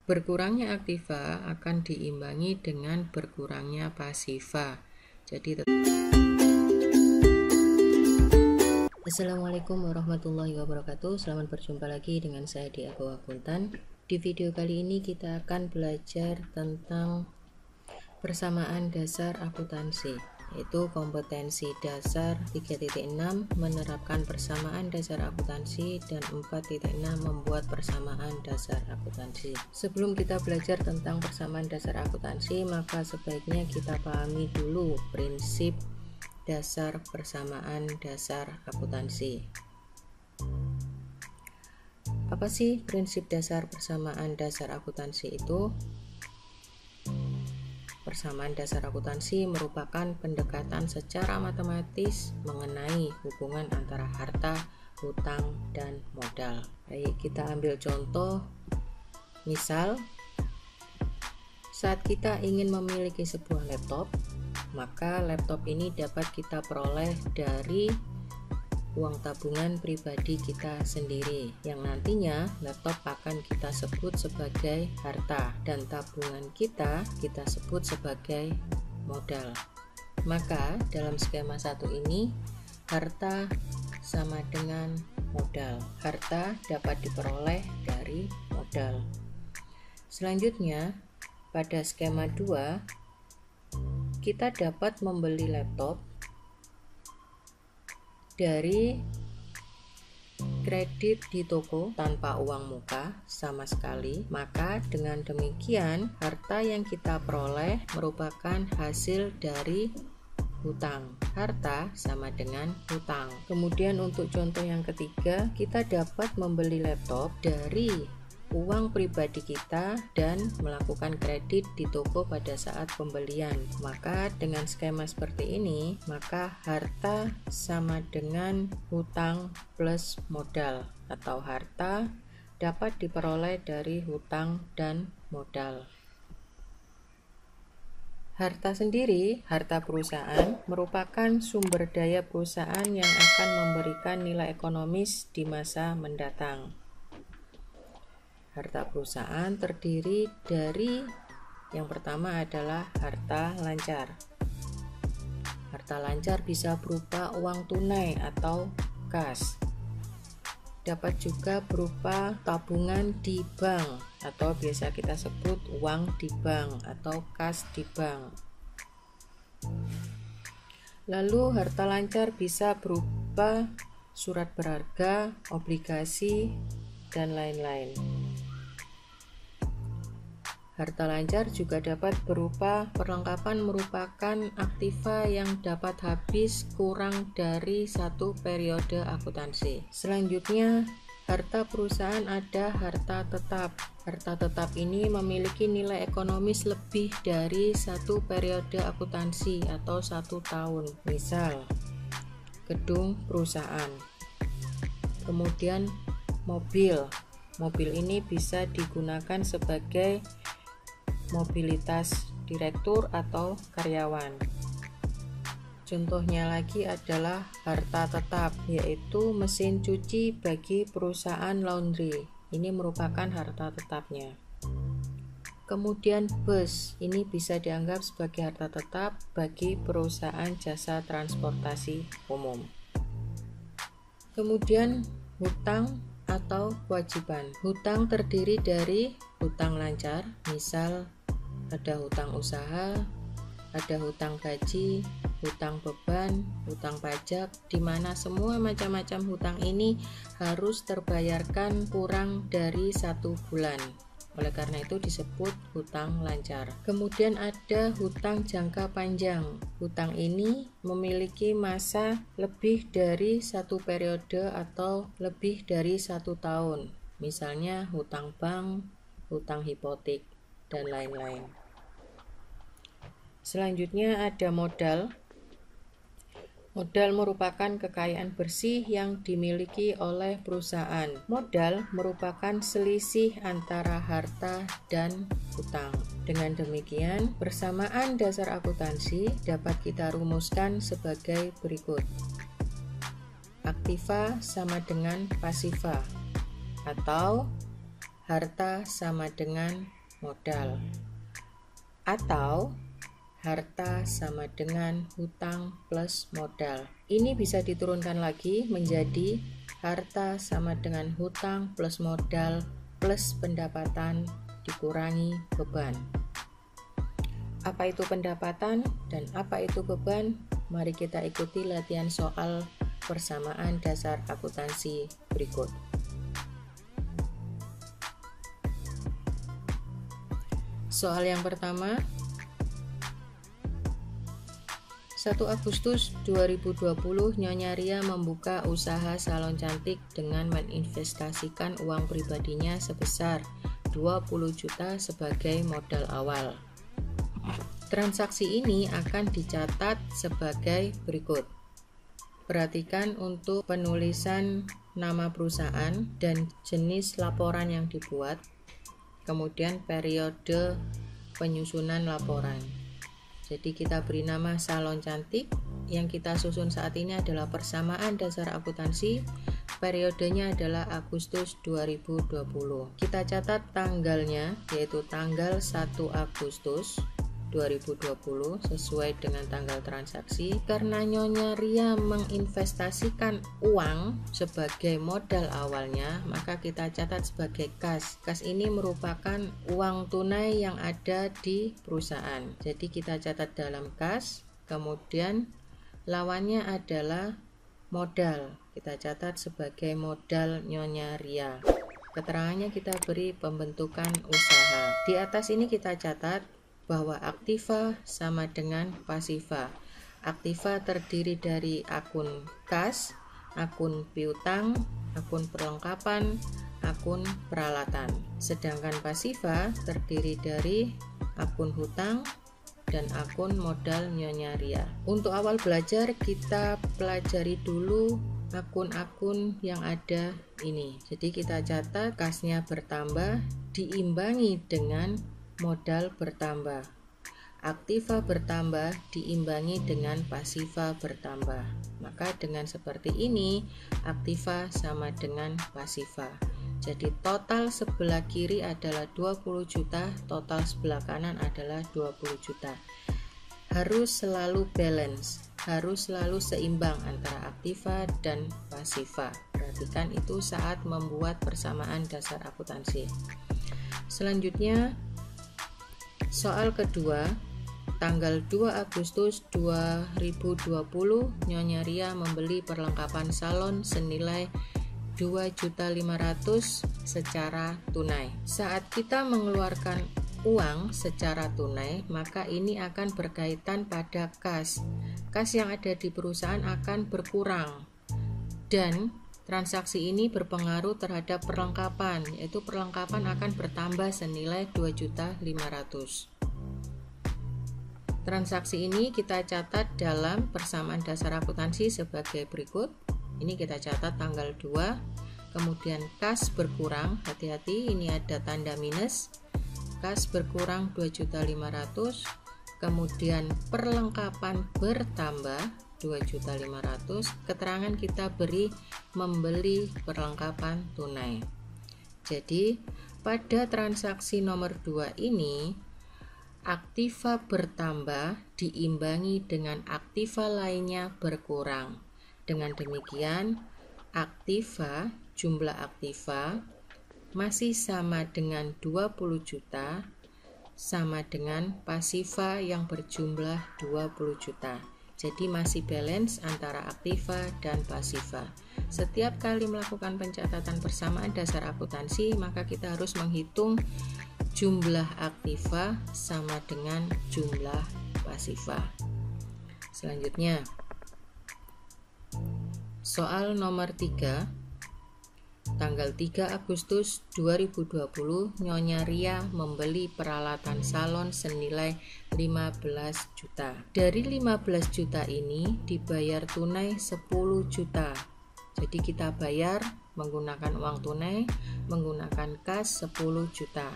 Berkurangnya aktiva akan diimbangi dengan berkurangnya pasiva. Jadi Assalamualaikum warahmatullahi wabarakatuh. Selamat berjumpa lagi dengan saya di Abo Akuntan. Di video kali ini kita akan belajar tentang persamaan dasar akuntansi, yaitu kompetensi dasar 3.6 menerapkan persamaan dasar akuntansi dan 4.6 membuat persamaan dasar akuntansi. Sebelum kita belajar tentang persamaan dasar akuntansi, maka sebaiknya kita pahami dulu prinsip dasar persamaan dasar akuntansi. Apa sih prinsip dasar persamaan dasar akuntansi itu? Persamaan dasar akuntansi merupakan pendekatan secara matematis mengenai hubungan antara harta, hutang, dan modal. Baik, kita ambil contoh. Misal, saat kita ingin memiliki sebuah laptop, maka laptop ini dapat kita peroleh dari uang tabungan pribadi kita sendiri, yang nantinya laptop akan kita sebut sebagai harta dan tabungan kita sebut sebagai modal. Maka dalam skema satu ini, harta sama dengan modal. Harta dapat diperoleh dari modal. Selanjutnya, pada skema 2, kita dapat membeli laptop dari kredit di toko tanpa uang muka sama sekali. Maka dengan demikian, harta yang kita peroleh merupakan hasil dari hutang. Harta sama dengan hutang. Kemudian untuk contoh yang ketiga, kita dapat membeli laptop dari uang pribadi kita dan melakukan kredit di toko pada saat pembelian. Maka dengan skema seperti ini, maka harta sama dengan hutang plus modal, atau harta dapat diperoleh dari hutang dan modal. Harta sendiri, harta perusahaan, merupakan sumber daya perusahaan yang akan memberikan nilai ekonomis di masa mendatang. Harta perusahaan terdiri dari yang pertama adalah harta lancar. Harta lancar bisa berupa uang tunai atau kas. Dapat juga berupa tabungan di bank atau biasa kita sebut uang di bank atau kas di bank. Lalu harta lancar bisa berupa surat berharga, obligasi, dan lain-lain. Harta lancar juga dapat berupa perlengkapan merupakan aktiva yang dapat habis kurang dari satu periode akuntansi. Selanjutnya, harta perusahaan ada harta tetap. Harta tetap ini memiliki nilai ekonomis lebih dari satu periode akuntansi atau 1 tahun. Misal, gedung perusahaan. Kemudian mobil. Mobil ini bisa digunakan sebagai mobilitas direktur atau karyawan. Contohnya lagi adalah harta tetap, yaitu mesin cuci bagi perusahaan laundry. Ini merupakan harta tetapnya. Kemudian bus, ini bisa dianggap sebagai harta tetap bagi perusahaan jasa transportasi umum. Kemudian hutang atau kewajiban. Hutang terdiri dari hutang lancar, misal ada hutang usaha, ada hutang gaji, hutang beban, hutang pajak, di mana semua macam-macam hutang ini harus terbayarkan kurang dari 1 bulan. Oleh karena itu disebut hutang lancar. Kemudian ada hutang jangka panjang. Hutang ini memiliki masa lebih dari 1 periode atau lebih dari 1 tahun. Misalnya hutang bank, hutang hipotek, dan lain-lain. Selanjutnya ada modal. Modal merupakan kekayaan bersih yang dimiliki oleh perusahaan. Modal merupakan selisih antara harta dan hutang. Dengan demikian, persamaan dasar akuntansi dapat kita rumuskan sebagai berikut. Aktiva sama dengan pasiva, atau harta sama dengan modal, atau harta sama dengan hutang plus modal. Ini bisa diturunkan lagi menjadi harta sama dengan hutang plus modal plus pendapatan dikurangi beban. Apa itu pendapatan dan apa itu beban? Mari kita ikuti latihan soal persamaan dasar akuntansi berikut. Soal yang pertama, 1 Agustus 2020 Nyonya Ria membuka usaha salon cantik dengan menginvestasikan uang pribadinya sebesar 20 juta sebagai modal awal. Transaksi ini akan dicatat sebagai berikut. Perhatikan untuk penulisan nama perusahaan dan jenis laporan yang dibuat, kemudian periode penyusunan laporan. Jadi kita beri nama salon cantik. Yang kita susun saat ini adalah persamaan dasar akuntansi. Periodenya adalah Agustus 2020. Kita catat tanggalnya, yaitu tanggal 1 Agustus 2020 sesuai dengan tanggal transaksi. Karena Nyonya Ria menginvestasikan uang sebagai modal awalnya, maka kita catat sebagai kas. Kas ini merupakan uang tunai yang ada di perusahaan. Jadi kita catat dalam kas, kemudian lawannya adalah modal. Kita catat sebagai modal Nyonya Ria. Keterangannya kita beri pembentukan usaha. Di atas ini kita catat bahwa aktiva sama dengan pasiva. Aktiva terdiri dari akun kas, akun piutang, akun perlengkapan, akun peralatan. Sedangkan pasiva terdiri dari akun hutang dan akun modal Nyonya Ria. Untuk awal belajar kita pelajari dulu akun-akun yang ada ini. Jadi kita catat kasnya bertambah diimbangi dengan modal bertambah. Aktiva bertambah diimbangi dengan pasiva bertambah. Maka dengan seperti ini, aktiva sama dengan pasiva. Jadi total sebelah kiri adalah 20 juta, total sebelah kanan adalah 20 juta. Harus selalu balance, harus selalu seimbang antara aktiva dan pasiva. Perhatikan itu saat membuat persamaan dasar akuntansi. Selanjutnya, soal kedua, tanggal 2 Agustus 2020 Nyonya Ria membeli perlengkapan salon senilai 2.500.000 secara tunai. Saat kita mengeluarkan uang secara tunai, maka ini akan berkaitan pada kas. Kas yang ada di perusahaan akan berkurang dan transaksi ini berpengaruh terhadap perlengkapan, yaitu perlengkapan akan bertambah senilai 2.500.000. Transaksi ini kita catat dalam persamaan dasar akuntansi sebagai berikut. Ini kita catat tanggal 2, kemudian kas berkurang, hati-hati ini ada tanda minus. Kas berkurang 2.500.000, kemudian perlengkapan bertambah 2.500.000. Keterangan kita beri membeli perlengkapan tunai. Jadi pada transaksi nomor 2 ini aktiva bertambah diimbangi dengan aktiva lainnya berkurang. Dengan demikian aktiva, jumlah aktiva masih sama dengan 20 juta sama dengan pasiva yang berjumlah 20 juta. Jadi masih balance antara aktiva dan pasiva. Setiap kali melakukan pencatatan persamaan dasar akuntansi, maka kita harus menghitung jumlah aktiva sama dengan jumlah pasiva. Selanjutnya, soal nomor 3, tanggal 3 Agustus 2020 Nyonya Ria membeli peralatan salon senilai 15 juta. Dari 15 juta ini dibayar tunai 10 juta. Jadi kita bayar menggunakan uang tunai, menggunakan kas 10 juta.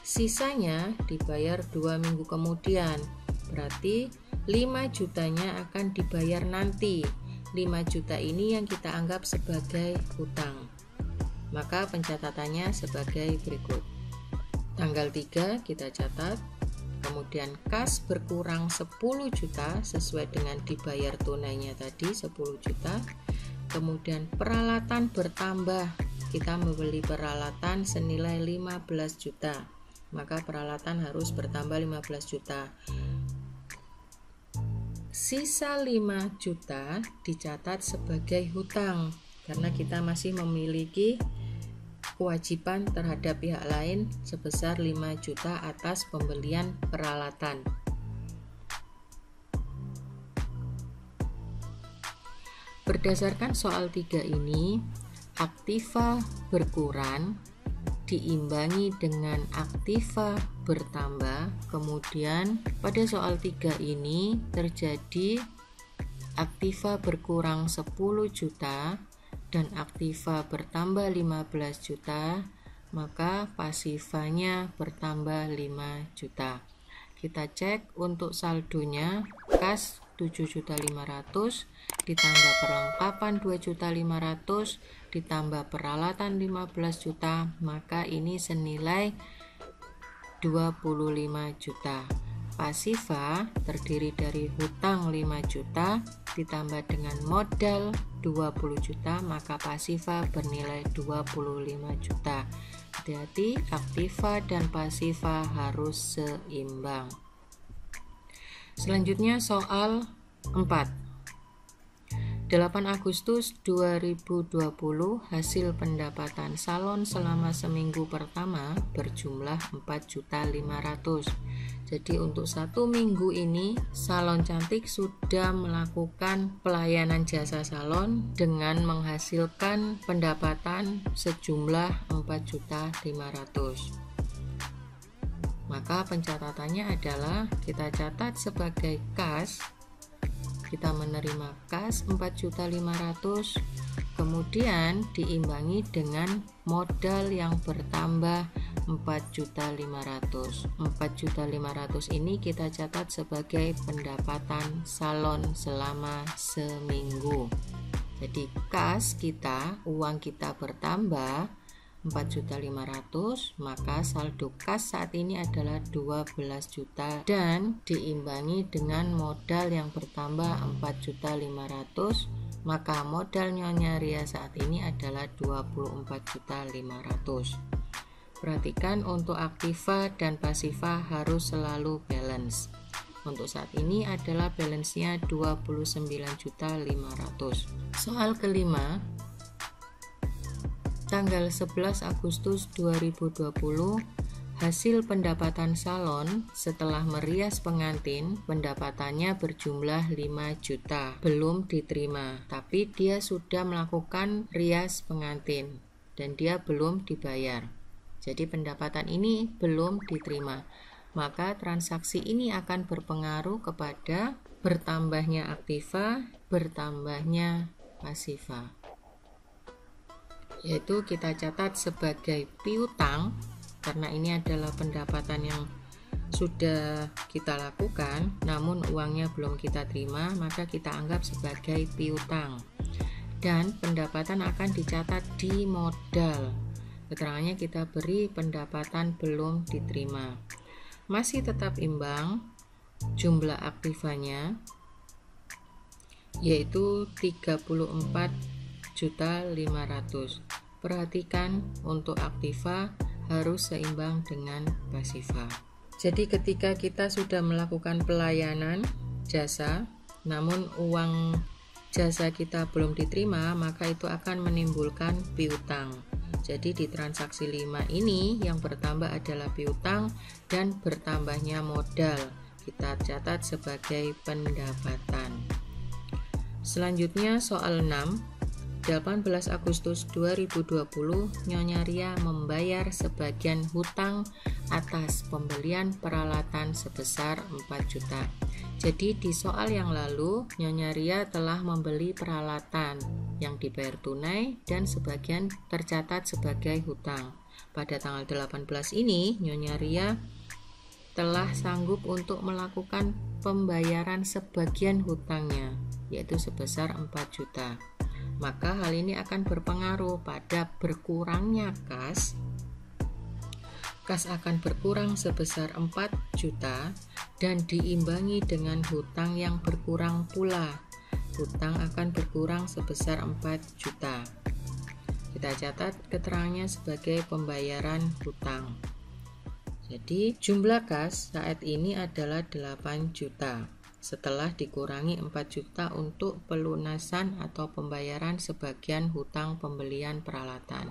Sisanya dibayar 2 minggu kemudian. Berarti 5 jutanya akan dibayar nanti. 5 juta ini yang kita anggap sebagai hutang. Maka pencatatannya sebagai berikut. Tanggal 3 kita catat, kemudian kas berkurang 10 juta sesuai dengan dibayar tunainya tadi 10 juta. Kemudian peralatan bertambah, kita membeli peralatan senilai 15 juta. Maka peralatan harus bertambah 15 juta. Sisa 5 juta dicatat sebagai hutang karena kita masih memiliki kewajiban terhadap pihak lain sebesar 5 juta atas pembelian peralatan. Berdasarkan soal 3 ini, aktiva berkurang diimbangi dengan aktiva bertambah. Kemudian pada soal 3 ini terjadi aktiva berkurang 10 juta dan aktiva bertambah 15 juta, maka pasivanya bertambah 5 juta. Kita cek untuk saldonya, kas 7.500.000 ditambah perlengkapan 2.500.000 ditambah peralatan 15 juta, maka ini senilai 25 juta. Pasiva terdiri dari hutang 5 juta ditambah dengan modal 20 juta, maka pasiva bernilai 25 juta. Hati-hati, aktiva dan pasiva harus seimbang. Selanjutnya soal 4. 8 Agustus 2020 hasil pendapatan salon selama seminggu pertama berjumlah 4.500.000. Jadi untuk 1 minggu ini salon cantik sudah melakukan pelayanan jasa salon dengan menghasilkan pendapatan sejumlah 4.500.000. Maka pencatatannya adalah kita catat sebagai kas, kita menerima kas 4.500.000, kemudian diimbangi dengan modal yang bertambah 4.500.000. 4.500.000 ini kita catat sebagai pendapatan salon selama seminggu. Jadi kas kita, uang kita bertambah 4.500.000, maka saldo kas saat ini adalah 12 juta dan diimbangi dengan modal yang bertambah 4.500.000, maka modal Nyonya Ria saat ini adalah 24.500.000. Perhatikan untuk aktiva dan pasiva harus selalu balance. Untuk saat ini adalah balance-nya 29.500.000. Soal kelima, tanggal 11 Agustus 2020, hasil pendapatan salon setelah merias pengantin, pendapatannya berjumlah 5 juta. Belum diterima, tapi dia sudah melakukan rias pengantin dan dia belum dibayar. Jadi pendapatan ini belum diterima. Maka transaksi ini akan berpengaruh kepada bertambahnya aktiva, bertambahnya pasiva. Yaitu kita catat sebagai piutang karena ini adalah pendapatan yang sudah kita lakukan namun uangnya belum kita terima, maka kita anggap sebagai piutang dan pendapatan akan dicatat di modal. Keterangannya kita beri pendapatan belum diterima. Masih tetap imbang jumlah aktivanya yaitu 34.500.000. Perhatikan untuk aktiva harus seimbang dengan pasiva. Jadi ketika kita sudah melakukan pelayanan jasa namun uang jasa kita belum diterima, maka itu akan menimbulkan piutang. Jadi di transaksi 5 ini yang bertambah adalah piutang dan bertambahnya modal. Kita catat sebagai pendapatan. Selanjutnya soal 6. 18 Agustus 2020, Nyonya Ria membayar sebagian hutang atas pembelian peralatan sebesar 4 juta. Jadi di soal yang lalu, Nyonya Ria telah membeli peralatan yang dibayar tunai dan sebagian tercatat sebagai hutang. Pada tanggal 18 ini, Nyonya Ria telah sanggup untuk melakukan pembayaran sebagian hutangnya. yaitu sebesar 4 juta. Maka hal ini akan berpengaruh pada berkurangnya kas. Kas akan berkurang sebesar 4 juta dan diimbangi dengan hutang yang berkurang pula. Hutang akan berkurang sebesar 4 juta. Kita catat keterangannya sebagai pembayaran hutang. Jadi jumlah kas saat ini adalah 8 juta. Setelah dikurangi 4 juta untuk pelunasan atau pembayaran sebagian hutang pembelian peralatan.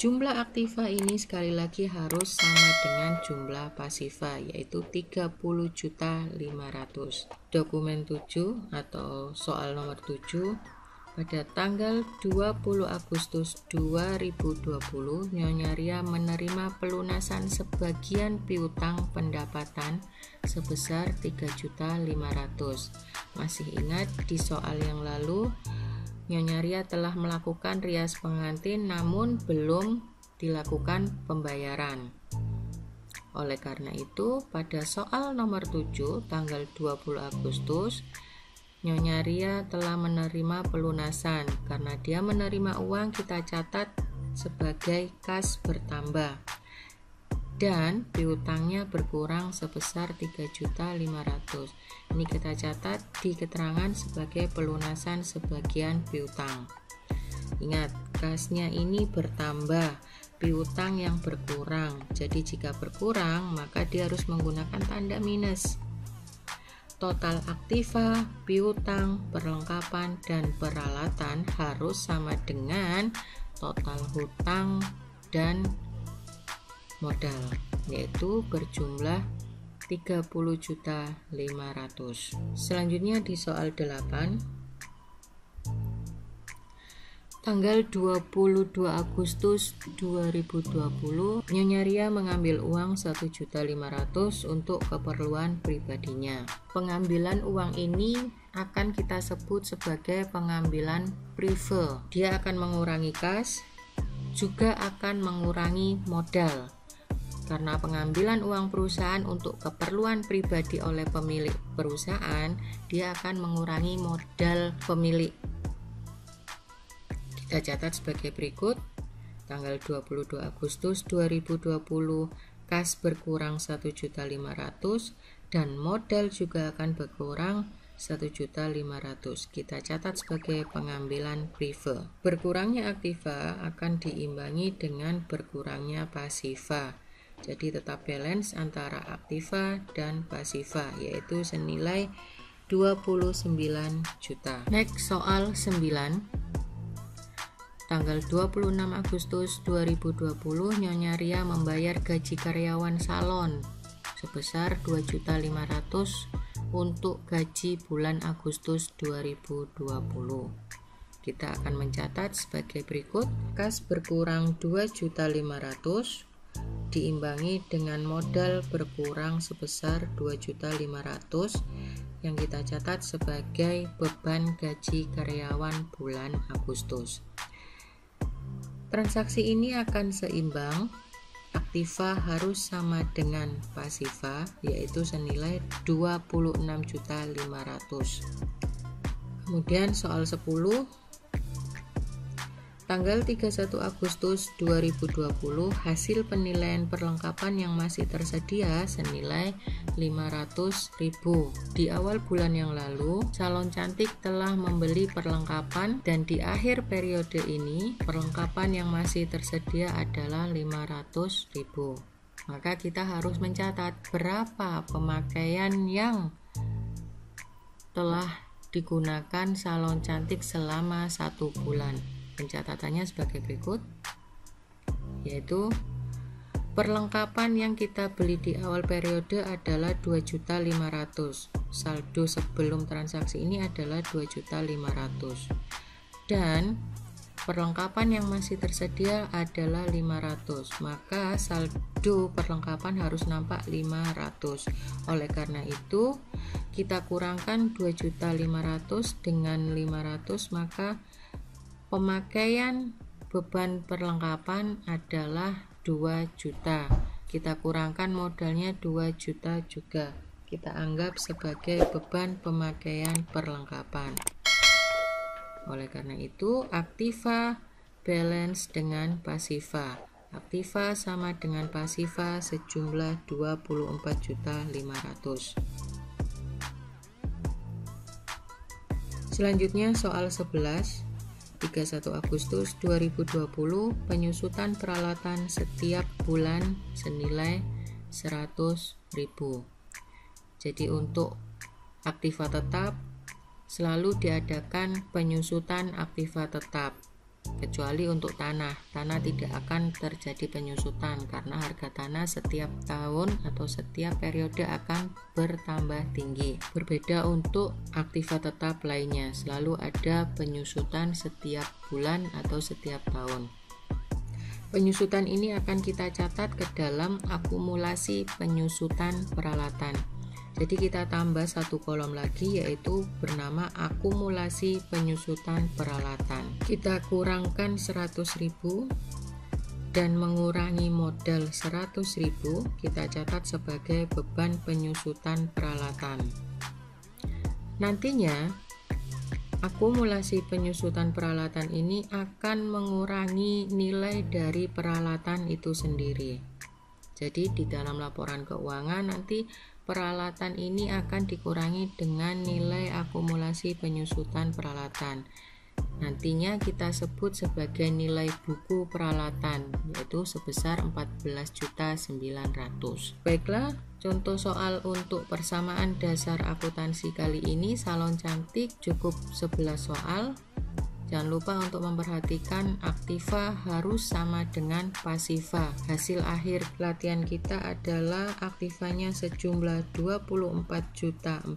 Jumlah aktiva ini sekali lagi harus sama dengan jumlah pasiva, yaitu 30.500.000. Dokumen 7 atau soal nomor 7, pada tanggal 20 Agustus 2020, Nyonya Ria menerima pelunasan sebagian piutang pendapatan sebesar 3.500.000. Masih ingat di soal yang lalu, Nyonya Ria telah melakukan rias pengantin namun belum dilakukan pembayaran. Oleh karena itu, pada soal nomor 7 tanggal 20 Agustus, Nyonya Ria telah menerima pelunasan. Karena dia menerima uang, kita catat sebagai kas bertambah. Dan piutangnya berkurang sebesar 3.500.000. Ini kita catat di keterangan sebagai pelunasan sebagian piutang. Ingat, kasnya ini bertambah, piutang yang berkurang. Jadi jika berkurang, maka dia harus menggunakan tanda minus. Total aktiva, piutang, perlengkapan, dan peralatan harus sama dengan total hutang dan modal, yaitu berjumlah 30.500.000. Selanjutnya di soal 8, tanggal 22 Agustus 2020, Nyonya Ria mengambil uang 1.500.000 untuk keperluan pribadinya. Pengambilan uang ini akan kita sebut sebagai pengambilan prive. Dia akan mengurangi kas, juga akan mengurangi modal. Karena pengambilan uang perusahaan untuk keperluan pribadi oleh pemilik perusahaan, dia akan mengurangi modal pemilik. Kita catat sebagai berikut. Tanggal 22 Agustus 2020, kas berkurang 1.500.000 dan modal juga akan berkurang 1.500.000. Kita catat sebagai pengambilan prive. Berkurangnya aktiva akan diimbangi dengan berkurangnya pasiva. Jadi tetap balance antara aktiva dan pasiva, yaitu senilai 29 juta. Next, soal 9. Tanggal 26 Agustus 2020, Nyonya Ria membayar gaji karyawan salon sebesar 2.500.000 untuk gaji bulan Agustus 2020. Kita akan mencatat sebagai berikut. Kas berkurang 2.500.000 diimbangi dengan modal berkurang sebesar 2.500.000 yang kita catat sebagai beban gaji karyawan bulan Agustus. Transaksi ini akan seimbang, aktiva harus sama dengan pasiva, yaitu senilai 26.500.000. Kemudian soal 10, tanggal 31 Agustus 2020, hasil penilaian perlengkapan yang masih tersedia senilai 500.000. Di awal bulan yang lalu, salon cantik telah membeli perlengkapan dan di akhir periode ini, perlengkapan yang masih tersedia adalah 500.000. Maka kita harus mencatat berapa pemakaian yang telah digunakan salon cantik selama 1 bulan. Pencatatannya sebagai berikut, yaitu perlengkapan yang kita beli di awal periode adalah 2.500.000. Saldo sebelum transaksi ini adalah 2.500.000 dan perlengkapan yang masih tersedia adalah 500. Maka saldo perlengkapan harus nampak 500. Oleh karena itu, kita kurangkan 2.500.000 dengan 500, maka pemakaian beban perlengkapan adalah 2 juta. Kita kurangkan modalnya 2 juta juga. Kita anggap sebagai beban pemakaian perlengkapan. Oleh karena itu, aktiva balance dengan pasiva. Aktiva sama dengan pasiva sejumlah 24.500.000. Selanjutnya soal 11, 31 Agustus 2020, penyusutan peralatan setiap bulan senilai 100.000. Jadi untuk aktiva tetap selalu diadakan penyusutan aktiva tetap, kecuali untuk tanah tidak akan terjadi penyusutan karena harga tanah setiap tahun atau setiap periode akan bertambah tinggi. Berbeda untuk aktiva tetap lainnya, selalu ada penyusutan setiap bulan atau setiap tahun. Penyusutan ini akan kita catat ke dalam akumulasi penyusutan peralatan. Jadi kita tambah satu kolom lagi, yaitu bernama akumulasi penyusutan peralatan. Kita kurangkan 100.000 dan mengurangi modal 100.000, kita catat sebagai beban penyusutan peralatan. Nantinya akumulasi penyusutan peralatan ini akan mengurangi nilai dari peralatan itu sendiri. Jadi di dalam laporan keuangan nanti peralatan ini akan dikurangi dengan nilai akumulasi penyusutan peralatan. Nantinya kita sebut sebagai nilai buku peralatan, yaitu sebesar 14.900.000. Baiklah, contoh soal untuk persamaan dasar akuntansi kali ini Salon Cantik cukup 11 soal. Jangan lupa untuk memperhatikan aktiva harus sama dengan pasiva. Hasil akhir latihan kita adalah aktivanya sejumlah 24.400.000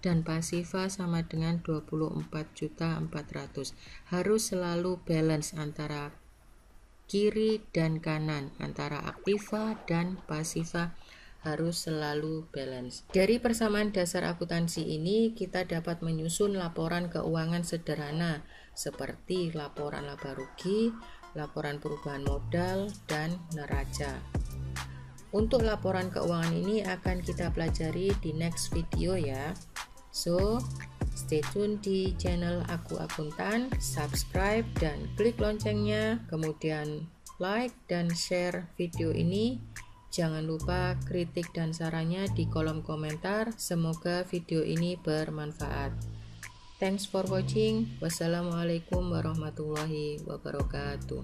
dan pasiva sama dengan 24.400.000. Harus selalu balance antara kiri dan kanan, antara aktiva dan pasiva harus selalu balance. Dari persamaan dasar akuntansi ini kita dapat menyusun laporan keuangan sederhana seperti laporan laba rugi, laporan perubahan modal, dan neraca. Untuk laporan keuangan ini akan kita pelajari di next video ya. So, stay tune di channel Aku Akuntan, subscribe dan klik loncengnya, kemudian like dan share video ini. Jangan lupa kritik dan sarannya di kolom komentar. Semoga video ini bermanfaat. Thanks for watching. Wassalamualaikum warahmatullahi wabarakatuh.